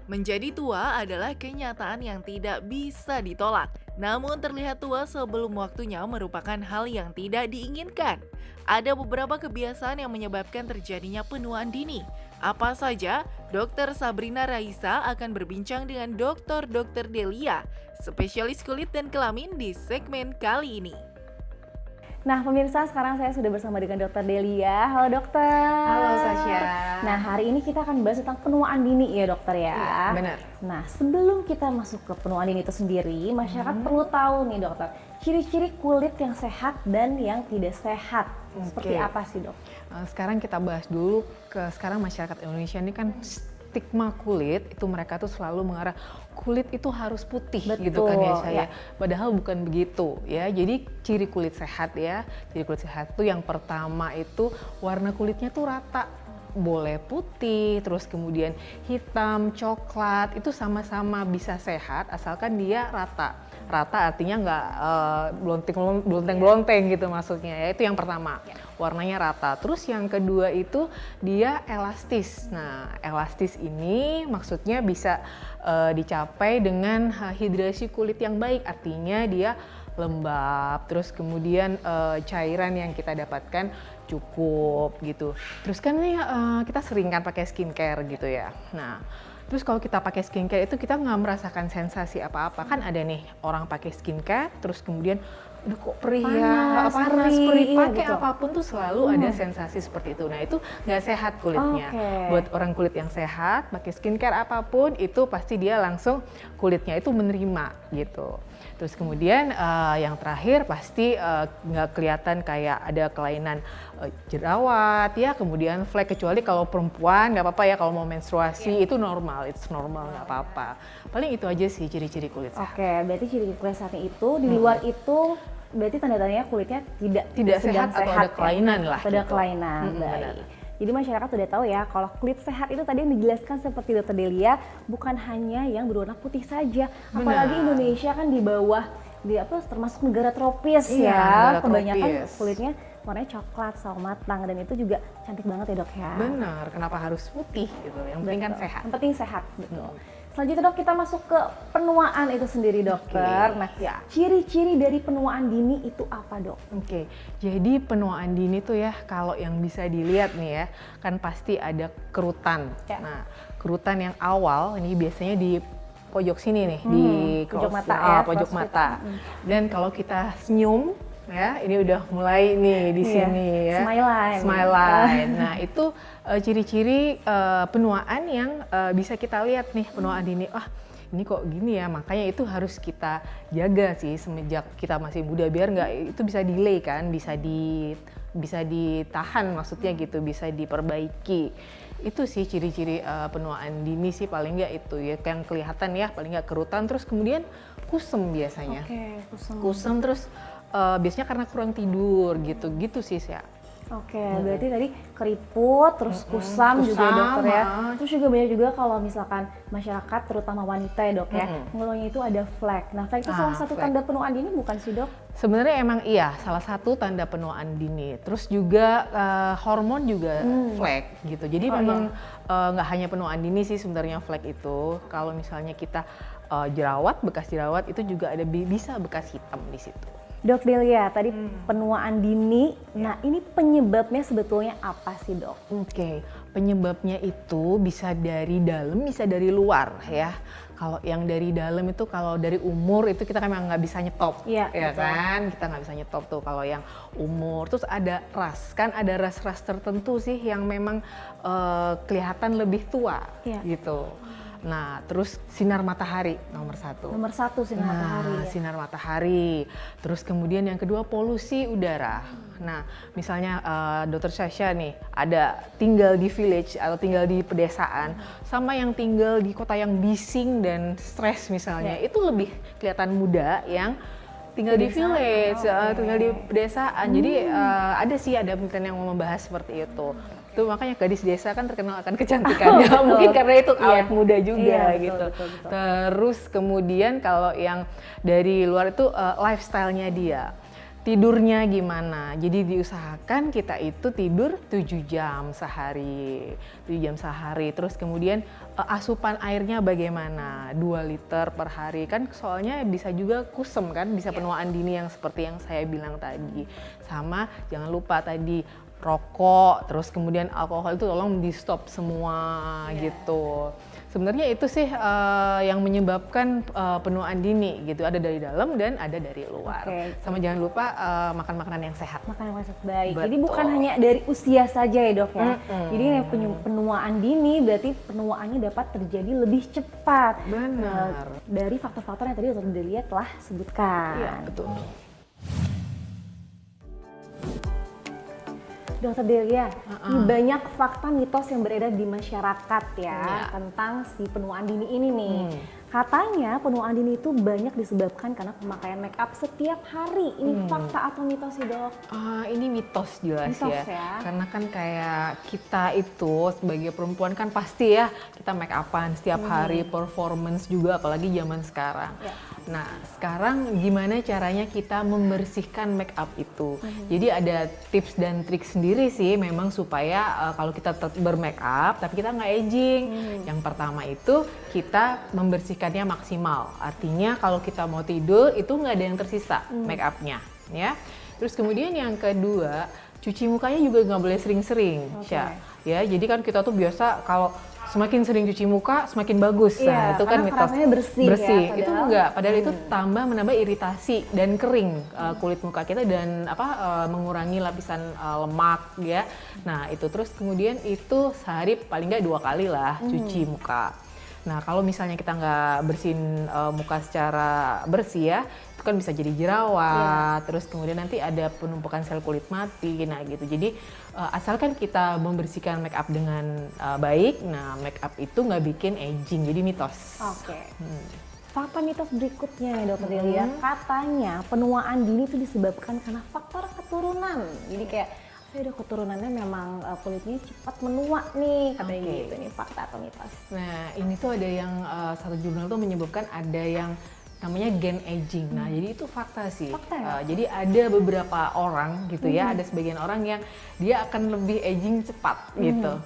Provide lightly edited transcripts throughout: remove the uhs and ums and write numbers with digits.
Menjadi tua adalah kenyataan yang tidak bisa ditolak. Namun terlihat tua sebelum waktunya merupakan hal yang tidak diinginkan. Ada beberapa kebiasaan yang menyebabkan terjadinya penuaan dini. Apa saja? Dokter Sabrina Raisa akan berbincang dengan Dokter Delia, spesialis kulit dan kelamin di segmen kali ini. Nah, pemirsa, sekarang saya sudah bersama dengan Dokter Delia. Halo dokter. Halo Sasha. Nah, hari ini kita akan bahas tentang penuaan dini ya dokter ya. Iya, benar. Nah, sebelum kita masuk ke penuaan dini itu sendiri, masyarakat perlu tahu nih dokter, ciri-ciri kulit yang sehat dan yang tidak sehat. Seperti apa sih dok? Sekarang kita bahas dulu sekarang masyarakat Indonesia ini kan stigma kulit itu mereka tuh selalu mengarah kulit itu harus putih. Betul, gitu kan ya saya. ya. Padahal bukan begitu ya. Jadi ciri kulit sehat ya. Ciri kulit sehat tuh yang pertama itu warna kulitnya tuh rata. Boleh putih, terus kemudian hitam, coklat, itu sama-sama bisa sehat asalkan dia rata. Rata artinya nggak blonteng-blonteng gitu maksudnya ya. Itu yang pertama. Warnanya rata. Terus yang kedua itu dia elastis. Nah, elastis ini maksudnya bisa dicapai dengan hidrasi kulit yang baik. Artinya dia lembab, terus kemudian cairan yang kita dapatkan cukup gitu. Terus kan nih kita sering kan pakai skincare gitu ya. Nah, terus kalau kita pakai skincare itu kita nggak merasakan sensasi apa-apa. Kan ada nih orang pakai skincare, terus kemudian udah kok perih ya, panas, perih, iya, pakai betul. apapun tuh selalu ada sensasi seperti itu. Nah itu nggak sehat kulitnya. Buat orang kulit yang sehat, pakai skincare apapun itu pasti dia langsung kulitnya itu menerima gitu. Terus kemudian yang terakhir pasti nggak kelihatan kayak ada kelainan jerawat ya, kemudian flek, kecuali kalau perempuan nggak apa-apa ya, kalau mau menstruasi itu normal, it's normal, nggak apa-apa. Paling itu aja sih ciri-ciri kulit sehat. Oke, berarti ciri kulit sehatnya itu di luar itu berarti tanda-tandanya kulitnya tidak sedang sehat atau ada kelainan lah Atau ada gitu. kelainan. Benar. Baik. Jadi masyarakat sudah tahu ya kalau kulit sehat itu tadi yang dijelaskan seperti Dokter Delia bukan hanya yang berwarna putih saja. Apalagi Indonesia kan di bawah termasuk negara tropis Iya, ya. negara Kebanyakan tropis. kulitnya warnanya coklat, sawo matang, dan itu juga cantik banget ya dok ya. Benar, kenapa harus putih gitu? Yang penting kan Betul. sehat. Yang penting sehat, betul. Selanjutnya dok, kita masuk ke penuaan itu sendiri dokter. Nah, ya. ciri-ciri dari penuaan dini itu apa dok? Oke, jadi penuaan dini tuh ya kalau yang bisa dilihat nih ya, kan pasti ada kerutan. Ya. Nah, kerutan yang awal ini biasanya di pojok sini nih, di pojok cross- mata ya, pojok crossfit. mata. Dan kalau kita senyum ya, ini udah mulai nih di Iya, sini ya. smile line. Smile line. Nah, itu ciri-ciri penuaan yang bisa kita lihat nih, penuaan dini. Ini kok gini ya, makanya itu harus kita jaga sih semenjak kita masih muda, biar nggak itu bisa delay kan, bisa ditahan maksudnya gitu, bisa diperbaiki. Itu sih ciri-ciri penuaan dini sih, paling nggak itu ya, yang kelihatan ya, paling nggak kerutan, terus kemudian kusem biasanya. Oke, kusam. Kusem terus biasanya karena kurang tidur gitu sih ya. Oke, berarti tadi keriput, terus kusam juga ya Kusam, dokter ya. Terus juga banyak juga kalau misalkan masyarakat, terutama wanita ya dok ya, mengeluhnya itu ada flek. Nah, flek itu salah satu flek. tanda penuaan dini bukan sih dok? Sebenarnya emang iya, salah satu tanda penuaan dini. Terus juga hormon juga flek gitu. Jadi memang nggak hanya penuaan dini sih sebenarnya flek itu. Kalau misalnya kita bekas jerawat itu juga ada bisa bekas hitam di situ. Dok Delia, tadi penuaan dini, nah ini penyebabnya sebetulnya apa sih dok? Oke, penyebabnya itu bisa dari dalam, bisa dari luar ya. Kalau yang dari dalam itu, kalau dari umur itu kita kan memang nggak bisa nyetop, Iya, ya betul. kan? Kita nggak bisa nyetop tuh kalau yang umur. Terus ada kan ada ras-ras tertentu sih yang memang kelihatan lebih tua, Iya. gitu. Nah, terus sinar matahari nomor satu. Nomor satu sinar matahari ya. Sinar matahari. Terus kemudian yang kedua polusi udara. Nah, misalnya Dokter Sasha nih ada tinggal di village atau tinggal di pedesaan, sama yang tinggal di kota yang bising dan stres misalnya, itu lebih kelihatan muda yang tinggal di village, tinggal di pedesaan. Jadi ada penelitian yang mau membahas seperti itu. Tuh makanya gadis desa kan terkenal akan kecantikannya, mungkin karena itu awet muda juga Iya, betul, gitu. betul, betul. Terus kemudian kalau yang dari luar itu lifestyle-nya dia. tidurnya gimana. Jadi diusahakan kita itu tidur 7 jam sehari. 7 jam sehari. Terus kemudian asupan airnya bagaimana? 2 liter per hari. Kan soalnya bisa juga kusem kan, bisa penuaan dini yang seperti yang saya bilang tadi. Sama jangan lupa tadi rokok, terus kemudian alkohol itu tolong di stop semua gitu. Sebenarnya itu sih yang menyebabkan penuaan dini gitu, ada dari dalam dan ada dari luar. Sama jangan lupa makan makanan yang sehat. Makanan yang sehat, baik. Betul. Jadi bukan hanya dari usia saja ya dok ya. Jadi yang penuaan dini berarti penuaannya dapat terjadi lebih cepat. Benar. Dari faktor-faktor yang tadi Dr. Delia telah sebutkan. Iya, betul. Dokter Delia, banyak fakta mitos yang beredar di masyarakat ya tentang si penuaan dini ini nih. Katanya penuaan dini itu banyak disebabkan karena pemakaian make up setiap hari. Ini fakta atau mitos sih dok? Ini mitos jelas Mitos ya. ya. Karena kan kayak kita itu sebagai perempuan kan pasti ya kita make upan setiap hari, performance juga apalagi zaman sekarang. Nah, sekarang gimana caranya kita membersihkan make up itu? Jadi ada tips dan trik sendiri sih memang supaya kalau kita tetap bermake up tapi kita nggak aging. Yang pertama itu kita membersihkannya maksimal. Artinya kalau kita mau tidur itu nggak ada yang tersisa make upnya, ya. Terus kemudian yang kedua, cuci mukanya juga nggak boleh sering-sering, ya. Jadi kan kita tuh biasa kalau semakin sering cuci muka semakin bagus. Nah, itu kan mitos. bersih. Ya, itu enggak, padahal itu menambah iritasi dan kering kulit muka kita dan mengurangi lapisan lemak ya. Nah, itu terus kemudian itu sehari paling nggak 2 kali lah cuci muka. Nah, kalau misalnya kita nggak bersihin muka secara bersih ya, itu kan bisa jadi jerawat, terus kemudian nanti ada penumpukan sel kulit mati, nah gitu. Jadi asalkan kita membersihkan make up dengan baik, nah make up itu nggak bikin aging, jadi mitos. Fakta mitos berikutnya ya Dokter Delia, katanya penuaan dini itu disebabkan karena faktor keturunan. Jadi kayak saya udah keturunannya memang kulitnya cepat menua nih, katanya gitu. Ini fakta atau mitos? Nah, ini tuh ada yang satu jurnal tuh menyebutkan ada yang namanya gen aging. Nah, jadi itu fakta sih. Fakta ya? Jadi ada beberapa orang gitu ya, ada sebagian orang yang dia akan lebih aging cepat gitu.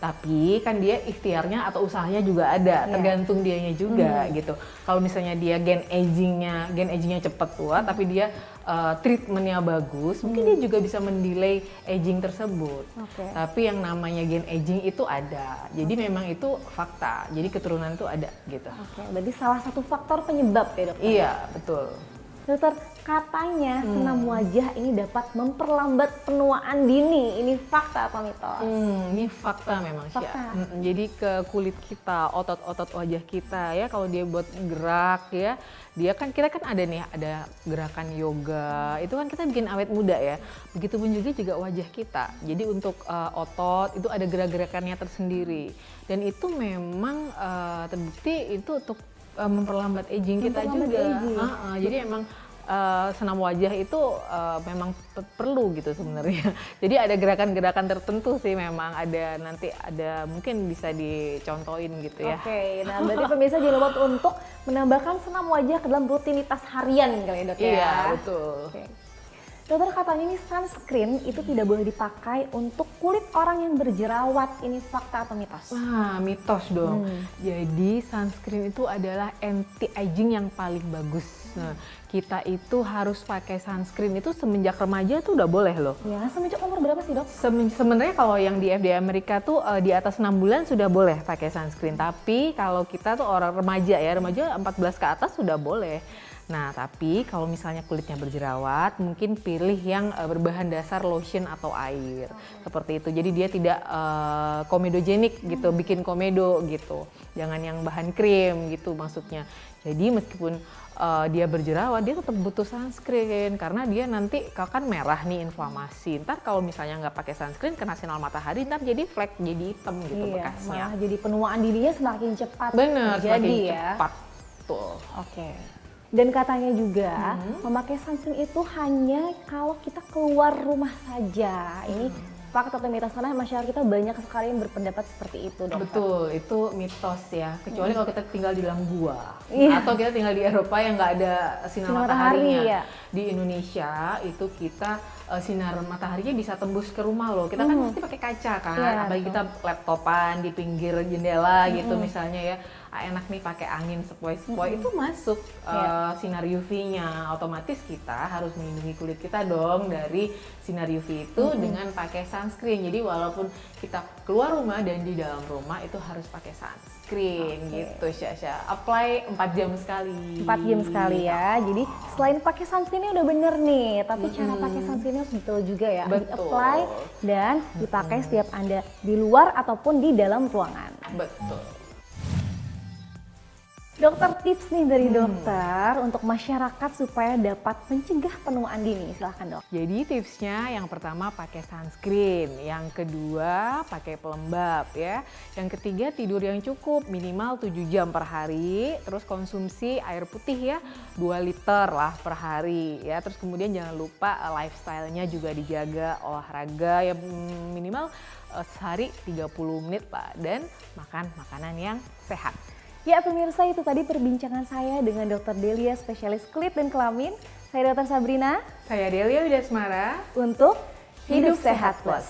Tapi kan dia ikhtiarnya atau usahanya juga ada, tergantung dianya juga gitu. Kalau misalnya dia gen agingnya cepat tua, tapi dia treatmentnya bagus, mungkin dia juga bisa mendelay aging tersebut. Tapi yang namanya gen aging itu ada, jadi memang itu fakta. Jadi keturunan itu ada gitu. Berarti salah satu faktor penyebab ya dokter? Iya, betul. Dokter, katanya senam wajah ini dapat memperlambat penuaan dini. Ini fakta atau mitos? Ini fakta memang sih. Jadi ke kulit kita, otot-otot wajah kita ya, kalau dia buat gerak ya, kita kan ada gerakan yoga, itu kan kita bikin awet muda ya. Begitupun juga wajah kita. Jadi untuk otot itu ada gerak-gerakannya tersendiri. Dan itu memang terbukti itu untuk memperlambat aging kita juga. Jadi emang senam wajah itu memang perlu gitu sebenarnya. Jadi ada gerakan-gerakan tertentu sih memang nanti ada mungkin bisa dicontohin gitu ya. Nah berarti pemirsa jangan lupa untuk menambahkan senam wajah ke dalam rutinitas harian kali ya dok ya? Iya, betul. Dokter, katanya ini sunscreen itu tidak boleh dipakai untuk kulit orang yang berjerawat. Ini fakta atau mitos? Wah, mitos dong. Jadi sunscreen itu adalah anti aging yang paling bagus. Nah, kita itu harus pakai sunscreen itu semenjak remaja tuh udah boleh loh. Ya, semenjak umur berapa sih dok? Sebenarnya kalau yang di FDA Amerika tuh di atas 6 bulan sudah boleh pakai sunscreen. Tapi kalau kita tuh orang remaja 14 ke atas sudah boleh. Nah, tapi kalau misalnya kulitnya berjerawat, mungkin pilih yang berbahan dasar lotion atau air. Seperti itu. Jadi dia tidak komedogenik gitu, bikin komedo gitu. Jangan yang bahan krim gitu maksudnya. Jadi meskipun dia berjerawat, dia tetap butuh sunscreen karena dia nanti kan merah nih, inflamasi. Ntar kalau misalnya nggak pakai sunscreen, kena sinar matahari, ntar jadi flek, jadi hitam gitu bekasnya. Malah jadi penuaan dininya semakin cepat. Bener, terjadi semakin ya. cepat. Tuh. Dan katanya juga memakai sunscreen itu hanya kalau kita keluar rumah saja. Ini fakta atau mitos, karena masyarakat kita banyak sekali yang berpendapat seperti itu, dokter. Betul, itu mitos ya. Kecuali kalau kita tinggal di dalam gua atau kita tinggal di Eropa yang nggak ada sinar mataharinya. di Indonesia itu kita sinar mataharinya bisa tembus ke rumah loh. Kita kan pasti pakai kaca kan, apalagi kita laptopan di pinggir jendela gitu misalnya ya. Enak nih pakai angin sepoi-sepoi itu masuk sinar UV-nya. Otomatis kita harus melindungi kulit kita dong dari sinar UV itu dengan pakai sunscreen. Jadi walaupun kita keluar rumah dan di dalam rumah itu harus pakai sunscreen gitu Syasha. Apply 4 jam sekali. 4 jam sekali ya. Jadi selain pakai sunscreen-nya udah bener nih, tapi cara pakai sunscreen-nya harus betul juga ya. Apply dan dipakai setiap Anda di luar ataupun di dalam ruangan. Betul. Dokter, tips nih dari dokter untuk masyarakat supaya dapat mencegah penuaan dini. Silahkan dok. Jadi tipsnya yang pertama pakai sunscreen, yang kedua pakai pelembab ya. Yang ketiga tidur yang cukup minimal 7 jam per hari. Terus konsumsi air putih ya 2 liter lah per hari ya. Terus kemudian jangan lupa lifestyle-nya juga dijaga, olahraga ya minimal sehari 30 menit lah. Dan makan makanan yang sehat. Ya pemirsa, itu tadi perbincangan saya dengan Dr. Delia, spesialis kulit dan kelamin. Saya Dr. Sabrina. Saya Delia Widasmara. Untuk Hidup Sehat Plus.